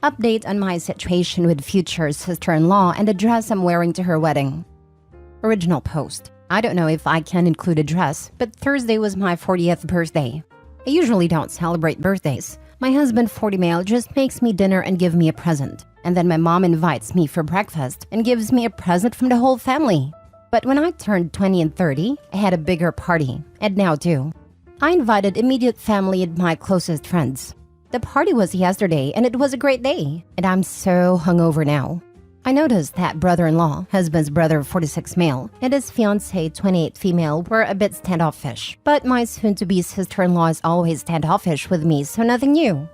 Update on my situation with future sister-in-law and the dress I'm wearing to her wedding. Original post. I don't know if I can include a dress, but Thursday was my 40th birthday. I usually don't celebrate birthdays. My husband, 40 male, just makes me dinner and give me a present. And then my mom invites me for breakfast and gives me a present from the whole family. But when I turned 20 and 30, I had a bigger party, and now too. I invited immediate family and my closest friends. The party was yesterday and it was a great day, and I'm so hungover now. I noticed that brother-in-law, husband's brother 46 male, and his fiancée 28 female were a bit standoffish. But my soon-to-be sister-in-law is always standoffish with me, so nothing new.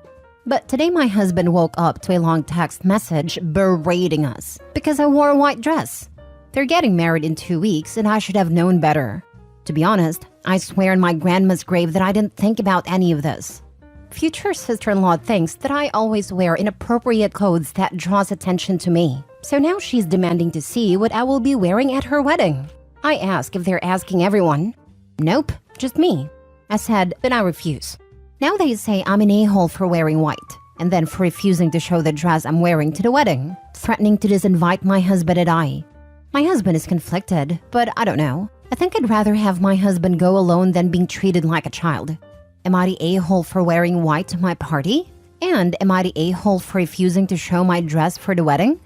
But today my husband woke up to a long text message berating us because I wore a white dress. They're getting married in 2 weeks and I should have known better. To be honest, I swear on my grandma's grave that I didn't think about any of this. Future sister-in-law thinks that I always wear inappropriate clothes that draws attention to me. So now she's demanding to see what I will be wearing at her wedding. I ask if they're asking everyone. Nope, just me. I said, then I refuse. Now they say I'm an a-hole for wearing white, and then for refusing to show the dress I'm wearing to the wedding, threatening to disinvite my husband and I. My husband is conflicted, but I don't know. I think I'd rather have my husband go alone than being treated like a child. Am I the a-hole for wearing white to my party? And am I the a-hole for refusing to show my dress for the wedding?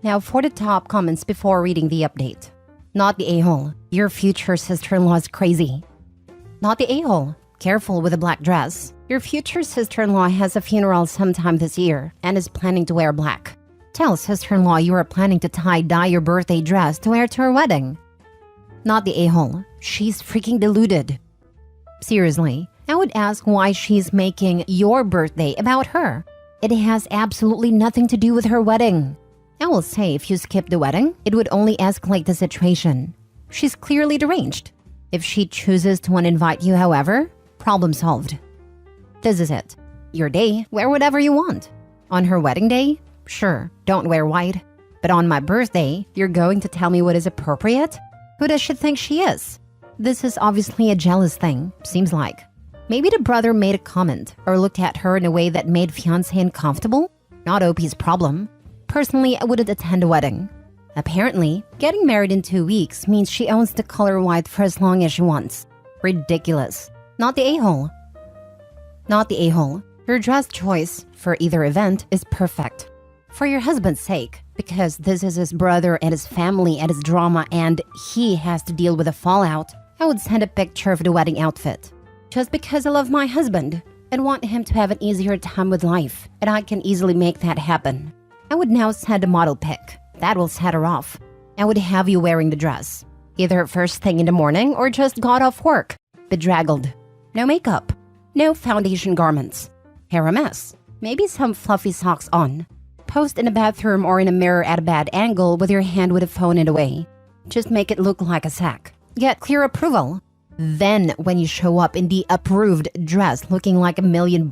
Now for the top comments before reading the update. Not the a-hole. Your future sister-in-law is crazy. Not the a-hole. Careful with a black dress. Your future sister-in-law has a funeral sometime this year and is planning to wear black. Tell sister-in-law you are planning to tie-dye your birthday dress to wear to her wedding. Not the a-hole. She's freaking deluded. Seriously, I would ask why she's making your birthday about her. It has absolutely nothing to do with her wedding. I will say if you skip the wedding, it would only escalate the situation. She's clearly deranged. If she chooses to uninvite you, however, problem solved. This is it. Your day, wear whatever you want. On her wedding day, sure, don't wear white. But on my birthday, you're going to tell me what is appropriate? Who does she think she is? This is obviously a jealous thing, seems like. Maybe the brother made a comment or looked at her in a way that made fiancé uncomfortable? Not OP's problem. Personally, I wouldn't attend a wedding. Apparently, getting married in 2 weeks means she owns the color white for as long as she wants. Ridiculous. Not the a-hole. Not the a-hole. Your dress choice for either event is perfect. For your husband's sake, because this is his brother and his family and his drama and he has to deal with the fallout, I would send a picture of the wedding outfit. Just because I love my husband and want him to have an easier time with life, and I can easily make that happen. I would now send a model pic. That will set her off. I would have you wearing the dress. Either first thing in the morning or just got off work. Bedraggled. No makeup. No foundation garments. Hair a mess. Maybe some fluffy socks on. Post in a bathroom or in a mirror at a bad angle with your hand with a phone in the way. Just make it look like a sack. Get clear approval. Then when you show up in the approved dress looking like $1 million,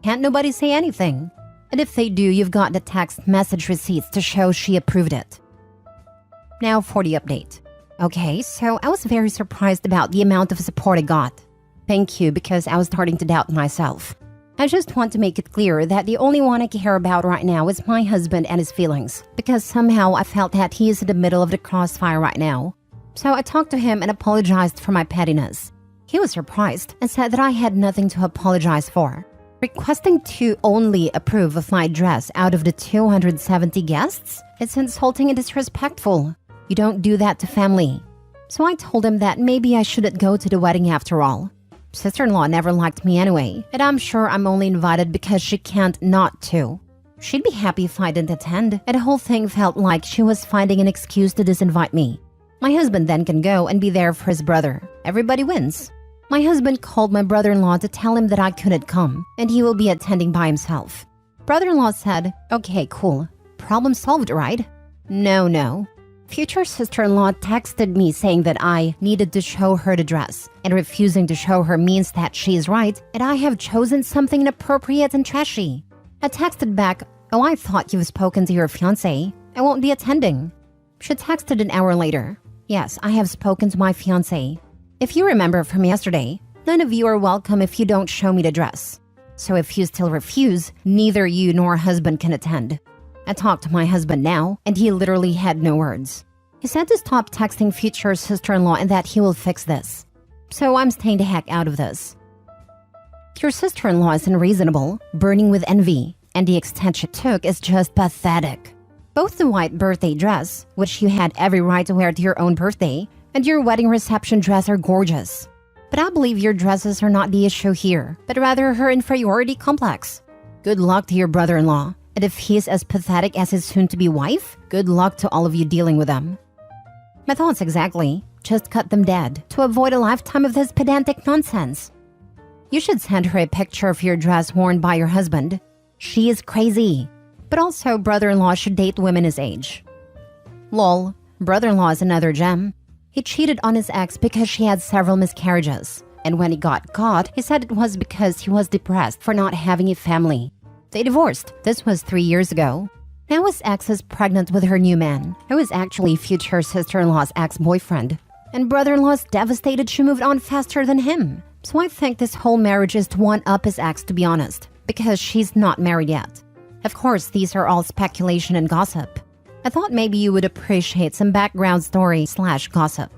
can't nobody say anything. And if they do, you've got the text message receipts to show she approved it. Now for the update. Okay, so I was very surprised about the amount of support I got. Thank you, because I was starting to doubt myself. I just want to make it clear that the only one I care about right now is my husband and his feelings, because somehow I felt that he is in the middle of the crossfire right now. So I talked to him and apologized for my pettiness. He was surprised and said that I had nothing to apologize for. Requesting to only approve of my dress out of the 270 guests? It's insulting and disrespectful. You don't do that to family. So I told him that maybe I shouldn't go to the wedding after all. Sister-in-law never liked me anyway, and I'm sure I'm only invited because she can't not to. She'd be happy if I didn't attend, and the whole thing felt like she was finding an excuse to disinvite me. My husband then can go and be there for his brother. Everybody wins. My husband called my brother-in-law to tell him that I couldn't come, and he will be attending by himself. Brother-in-law said, okay, cool. Problem solved, right? No. Future sister-in-law texted me saying that I needed to show her the dress, and refusing to show her means that she is right, and I have chosen something inappropriate and trashy. I texted back, oh, I thought you've spoken to your fiancé. I won't be attending. She texted an hour later. Yes, I have spoken to my fiancé. If you remember from yesterday, none of you are welcome if you don't show me the dress. So if you still refuse, neither you nor husband can attend. I talked to my husband now, and he literally had no words. He said to stop texting future sister-in-law and that he will fix this. So I'm staying the heck out of this. Your sister-in-law is unreasonable, burning with envy, and the extent she took is just pathetic. Both the white birthday dress, which you had every right to wear to your own birthday, and your wedding reception dress are gorgeous. But I believe your dresses are not the issue here, but rather her inferiority complex. Good luck to your brother-in-law, and if he's as pathetic as his soon-to-be wife, good luck to all of you dealing with them. My thoughts exactly. Just cut them dead to avoid a lifetime of this pedantic nonsense. You should send her a picture of your dress worn by your husband. She is crazy. But also, brother-in-law should date women his age. Lol, brother-in-law is another gem. He cheated on his ex because she had several miscarriages. And when he got caught, he said it was because he was depressed for not having a family. They divorced. This was 3 years ago. Now his ex is pregnant with her new man, who is actually future sister-in-law's ex-boyfriend. And brother-in-law is devastated she moved on faster than him. So I think this whole marriage is to one-up his ex, to be honest, because she's not married yet. Of course, these are all speculation and gossip. I thought maybe you would appreciate some background story/gossip.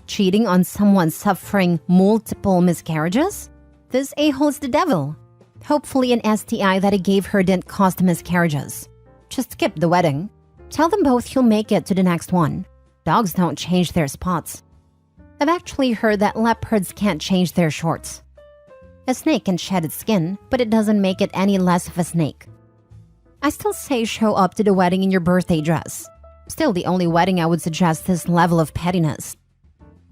Cheating on someone suffering multiple miscarriages? This a-hole's the devil. Hopefully an STI that he gave her didn't cause the miscarriages. Just skip the wedding. Tell them both you'll make it to the next one. Dogs don't change their spots. I've actually heard that leopards can't change their shorts. A snake can shed its skin, but it doesn't make it any less of a snake. I still say show up to the wedding in your birthday dress. Still the only wedding I would suggest this level of pettiness.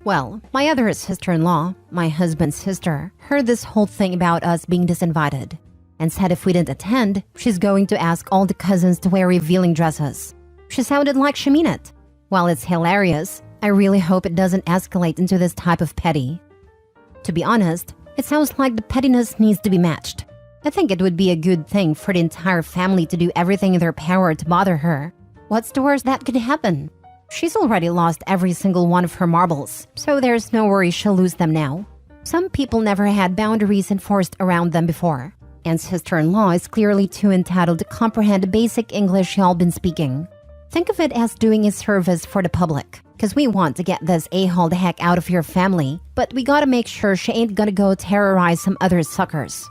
Well, my other sister-in-law, my husband's sister, heard this whole thing about us being disinvited and said if we didn't attend, she's going to ask all the cousins to wear revealing dresses. She sounded like she meant it. While it's hilarious, I really hope it doesn't escalate into this type of petty. To be honest, it sounds like the pettiness needs to be matched. I think it would be a good thing for the entire family to do everything in their power to bother her. What's the worst that could happen? She's already lost every single one of her marbles, so there's no worry she'll lose them now. Some people never had boundaries enforced around them before, and sister-in-law is clearly too entitled to comprehend the basic English y'all been speaking. Think of it as doing a service for the public, because we want to get this a-hole the heck out of your family, but we gotta make sure she ain't gonna go terrorize some other suckers.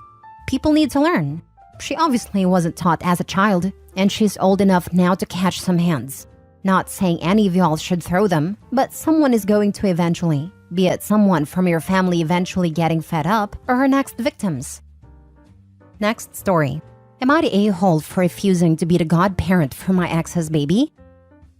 People need to learn. She obviously wasn't taught as a child, and she's old enough now to catch some hands. Not saying any of y'all should throw them, but someone is going to eventually. Be it someone from your family eventually getting fed up, or her next victims. Next story. Am I the a-hole for refusing to be the godparent for my ex's baby?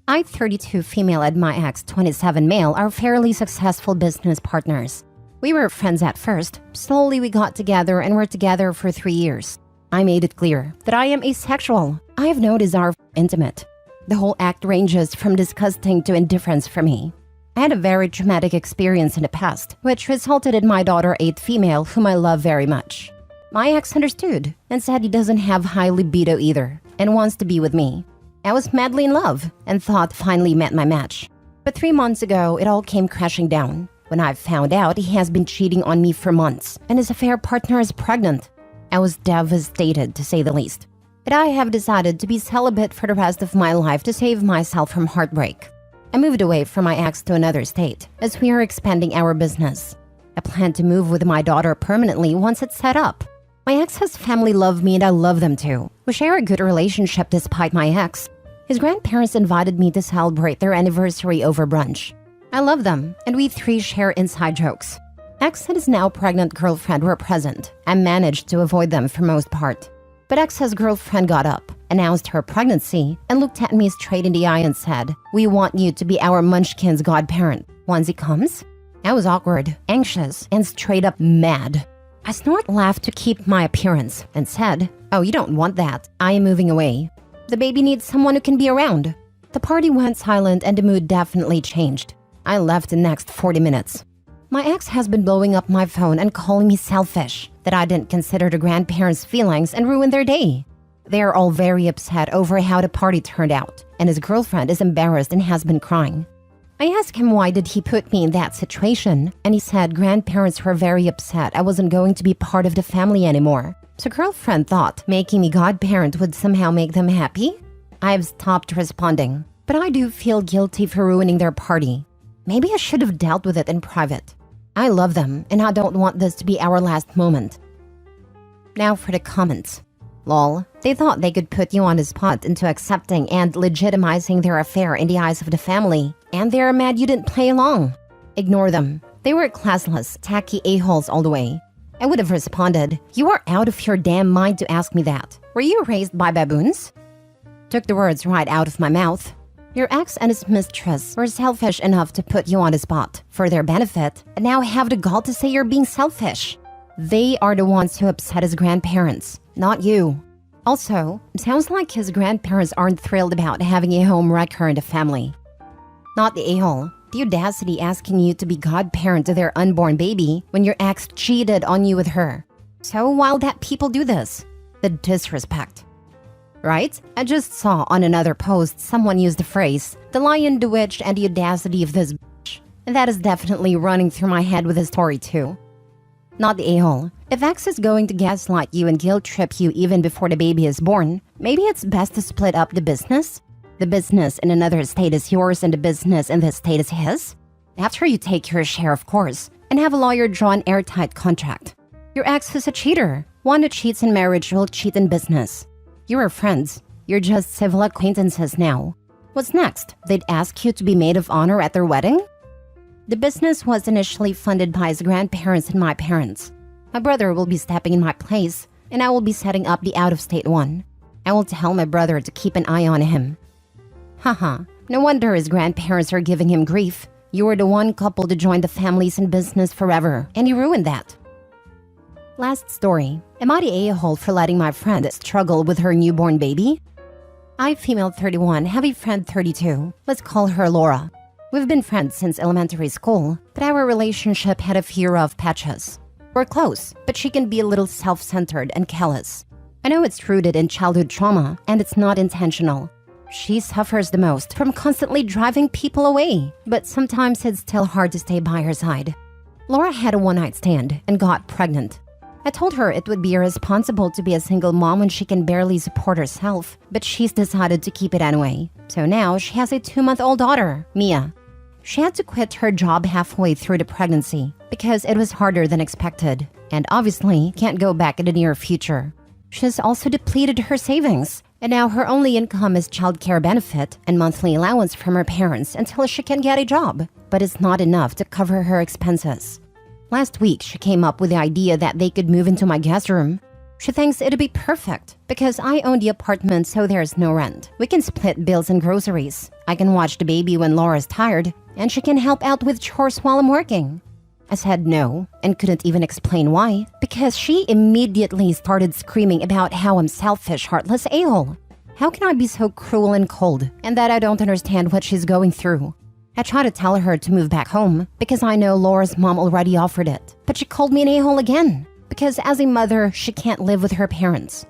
I, 32 female, and my ex, 27 male, are fairly successful business partners. We were friends at first. Slowly we got together and were together for 3 years. I made it clear that I am asexual. I have no desire for intimate. The whole act ranges from disgusting to indifference for me. I had a very traumatic experience in the past, which resulted in my daughter, 8th female, whom I love very much. My ex understood and said he doesn't have high libido either and wants to be with me. I was madly in love and thought finally met my match. But 3 months ago, it all came crashing down when I found out he has been cheating on me for months and his affair partner is pregnant. I was devastated, to say the least. But I have decided to be celibate for the rest of my life to save myself from heartbreak. I moved away from my ex to another state as we are expanding our business. I plan to move with my daughter permanently once it's set up. My ex's family love me and I love them too. We share a good relationship despite my ex. His grandparents invited me to celebrate their anniversary over brunch. I love them, and we 3 share inside jokes. Ex and his now pregnant girlfriend were present. I managed to avoid them for most part. But ex's girlfriend got up, announced her pregnancy, and looked at me straight in the eye and said, "We want you to be our munchkin's godparent once he comes." I was awkward, anxious, and straight up mad. I snort laughed to keep my appearance and said, "Oh, you don't want that. I am moving away. The baby needs someone who can be around." The party went silent and the mood definitely changed. I left the next 40 minutes. My ex has been blowing up my phone and calling me selfish, that I didn't consider the grandparents' feelings and ruin their day. They are all very upset over how the party turned out, and his girlfriend is embarrassed and has been crying. I asked him why did he put me in that situation, and he said grandparents were very upset I wasn't going to be part of the family anymore. So girlfriend thought making me godparent would somehow make them happy? I've stopped responding, but I do feel guilty for ruining their party. Maybe I should have dealt with it in private. I love them, and I don't want this to be our last moment. Now for the comments. Lol, they thought they could put you on the spot into accepting and legitimizing their affair in the eyes of the family, and they're mad you didn't play along. Ignore them. They were classless, tacky a-holes all the way. I would have responded, you are out of your damn mind to ask me that. Were you raised by baboons? Took the words right out of my mouth. Your ex and his mistress were selfish enough to put you on the spot for their benefit, and now have the gall to say you're being selfish. They are the ones who upset his grandparents, not you. Also, it sounds like his grandparents aren't thrilled about having a home wrecker in the family. Not the a-hole. The audacity asking you to be godparent to their unborn baby when your ex cheated on you with her. So why that people do this? The disrespect. Right? I just saw on another post someone used the phrase, the lion, the witch, and the audacity of this bitch. And that is definitely running through my head with his story too. Not the a-hole. If ex is going to gaslight you and guilt trip you even before the baby is born, maybe it's best to split up the business? The business in another state is yours and the business in this state is his? After you take your share, of course, and have a lawyer draw an airtight contract. Your ex is a cheater. One who cheats in marriage will cheat in business. You are friends. You're just civil acquaintances now. What's next? They'd ask you to be maid of honor at their wedding? The business was initially funded by his grandparents and my parents. My brother will be stepping in my place, and I will be setting up the out-of-state one. I will tell my brother to keep an eye on him. Haha, no wonder his grandparents are giving him grief. You were the one couple to join the families in business forever, and you ruined that. Last story. Am I the a-hole for letting my friend struggle with her newborn baby? I, female 31, have a friend 32. Let's call her Laura. We've been friends since elementary school, but our relationship had a few rough patches. We're close, but she can be a little self-centered and callous. I know it's rooted in childhood trauma, and it's not intentional. She suffers the most from constantly driving people away, but sometimes it's still hard to stay by her side. Laura had a one-night stand and got pregnant. I told her it would be irresponsible to be a single mom when she can barely support herself, but she's decided to keep it anyway. So now she has a 2-month-old daughter, Mia. She had to quit her job halfway through the pregnancy because it was harder than expected, and obviously can't go back in the near future. She's also depleted her savings, and now her only income is childcare benefit and monthly allowance from her parents until she can get a job, but it's not enough to cover her expenses. Last week, she came up with the idea that they could move into my guest room. She thinks it'd be perfect because I own the apartment, so there's no rent. We can split bills and groceries. I can watch the baby when Laura's tired, and she can help out with chores while I'm working. I said no and couldn't even explain why, because she immediately started screaming about how I'm selfish, heartless a-hole. How can I be so cruel and cold, and that I don't understand what she's going through? I tried to tell her to move back home because I know Laura's mom already offered it, but she called me an a-hole again because as a mother, she can't live with her parents.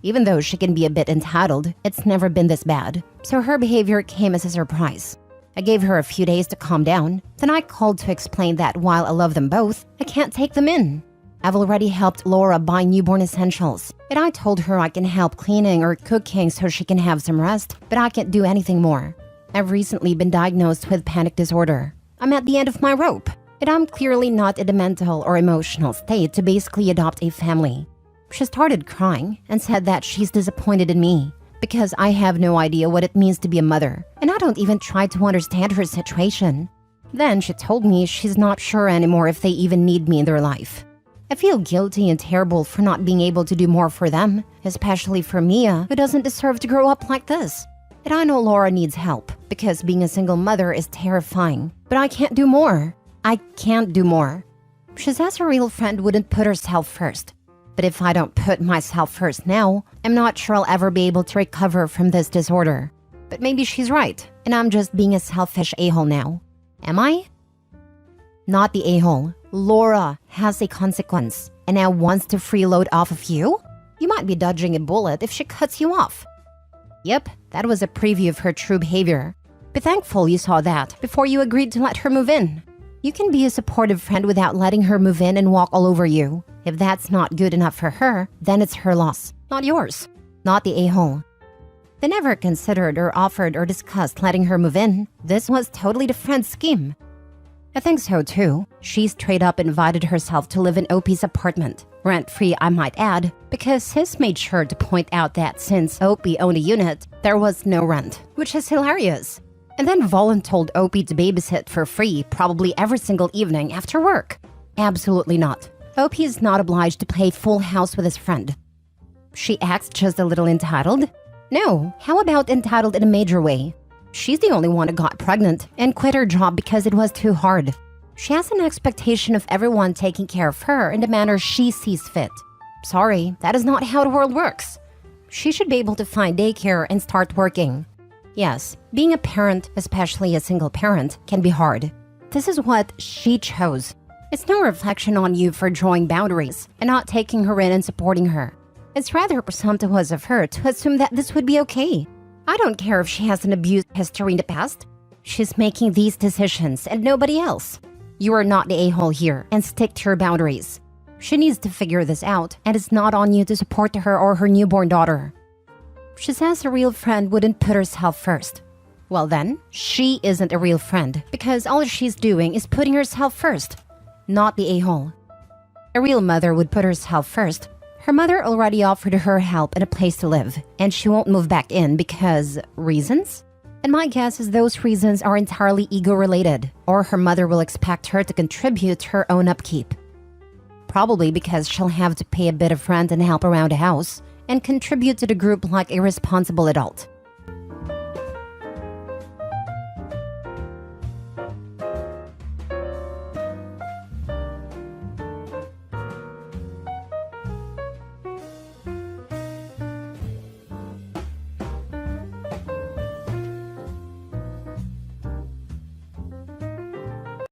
Even though she can be a bit entitled, it's never been this bad, so her behavior came as a surprise. I gave her a few days to calm down, then I called to explain that while I love them both, I can't take them in. I've already helped Laura buy newborn essentials, and I told her I can help cleaning or cooking so she can have some rest, but I can't do anything more. I've recently been diagnosed with panic disorder. I'm at the end of my rope, and I'm clearly not in the mental or emotional state to basically adopt a family. She started crying and said that she's disappointed in me because I have no idea what it means to be a mother, and I don't even try to understand her situation. Then she told me she's not sure anymore if they even need me in their life. I feel guilty and terrible for not being able to do more for them, especially for Mia, who doesn't deserve to grow up like this. And I know Laura needs help because being a single mother is terrifying, but I can't do more. I can't do more. She says her real friend wouldn't put herself first. But if I don't put myself first now, I'm not sure I'll ever be able to recover from this disorder. But maybe she's right, and I'm just being a selfish a-hole now. Am I? Not the a-hole. Laura has a consequence, and now wants to freeload off of you? You might be dodging a bullet if she cuts you off. Yep, that was a preview of her true behavior. Be thankful you saw that before you agreed to let her move in. You can be a supportive friend without letting her move in and walk all over you. If that's not good enough for her, then it's her loss, not yours, not the a-hole. They never considered or offered or discussed letting her move in. This was totally the friend's scheme. I think so too. She straight up invited herself to live in OP's apartment. Rent-free, I might add, because sis made sure to point out that since OP owned a unit, there was no rent, which is hilarious. And then voluntold OP to babysit for free probably every single evening after work. Absolutely not. OP is not obliged to play full house with his friend. She acts just a little entitled? No, how about entitled in a major way? She's the only one who got pregnant and quit her job because it was too hard. She has an expectation of everyone taking care of her in the manner she sees fit. Sorry, that is not how the world works. She should be able to find daycare and start working. Yes, being a parent, especially a single parent, can be hard. This is what she chose. It's no reflection on you for drawing boundaries and not taking her in and supporting her. It's rather presumptuous of her to assume that this would be okay. I don't care if she has an abuse history in the past. She's making these decisions and nobody else. You are not the a-hole here and stick to your boundaries. She needs to figure this out and it's not on you to support her or her newborn daughter. She says a real friend wouldn't put herself first. Well then, she isn't a real friend because all she's doing is putting herself first, not the a-hole. A real mother would put herself first. Her mother already offered her help and a place to live, and she won't move back in because reasons? And my guess is those reasons are entirely ego-related, or her mother will expect her to contribute to her own upkeep. Probably because she'll have to pay a bit of rent and help around the house, and contribute to the group like a responsible adult.